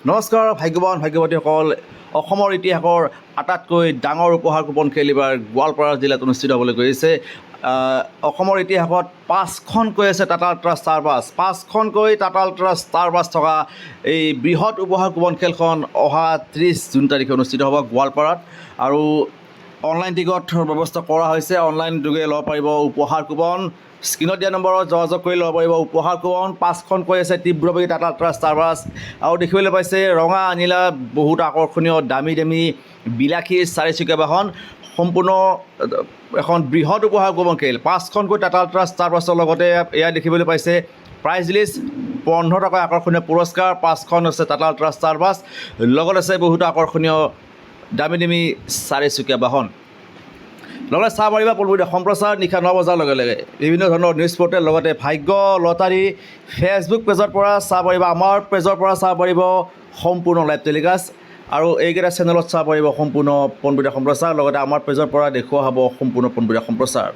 নমস্কাৰ ভাগ্যৱান ভাগ্যৱতীসকল। অসমৰ ইতিহাসৰ আটাইতকৈ ডাঙৰ উপহাৰ কুপন খেল এইবাৰ গোৱালপাৰা জিলাত অনুষ্ঠিত হ'বলৈ গৈ আছে। অসমৰ ইতিহাসত 5খনকৈ আছে টাটা আল্ট্ৰা ষ্টাৰ বাছ, 5খনকৈ টাটা আল্ট্ৰা ষ্টাৰ বাছ থকা এই বৃহৎ উপহাৰ কুপন খেলখন অহা 30 জুন তাৰিখে অনুষ্ঠিত হ'ব গোৱালপাৰাত। আৰু অনলাইন টিকটৰ ব্যৱস্থা কৰা হৈছে। অনলাইন যোগে ল'ব পাৰিব উপহাৰ কুপন। স্ক্ৰীণত দিয়া নম্বৰত যোগাযোগ কৰি ল'ব পাৰিব উপহাৰ কুপন। 5খনকৈ আছে তীব্ৰবেগী টাটা আল্ট্ৰা ষ্টাৰ বাছ। আৰু দেখিবলৈ পাইছে ৰঙা নীলা বহুত আকৰ্ষণীয় দামী দামী বিলাসী চাৰিচকীয়া বাহন। সম্পূৰ্ণ এখন বৃহৎ উপহাৰ কুপন খেল। 5খনকৈ টাটা আল্ট্ৰা ষ্টাৰ বাছৰ লগতে এয়া দেখিবলৈ পাইছে প্ৰাইজ লিষ্ট 15 টকা আকৰ্ষণীয় পুৰস্কাৰ। 5খন আছে টাটা আল্ট্ৰা ষ্টাৰ বাছ, লগত আছে বহুতো আকৰ্ষণীয় দামী দামী চাৰিচকীয়া বাহন। লগতে চাব পাৰিবা পলবুৰীয়া সম্প্ৰচাৰ নিশা 9 বজাৰ লগে লগে বিভিন্ন ধৰণৰ নিউজ পৰ্টেল, লগতে ভাগ্য লটাৰী ফেচবুক পেজৰ পৰা চাব পাৰিব, আমাৰ পেজৰ পৰা চাব পাৰিব সম্পূৰ্ণ লাইভ টেলিকাষ্ট। আৰু এইকেইটা চেনেলত চাব পাৰিব সম্পূৰ্ণ পলবুৰীয়া সম্প্ৰচাৰ, লগতে আমাৰ পেজৰ পৰা দেখুওৱা হ'ব সম্পূৰ্ণ পলবুৰীয়া সম্প্ৰচাৰ।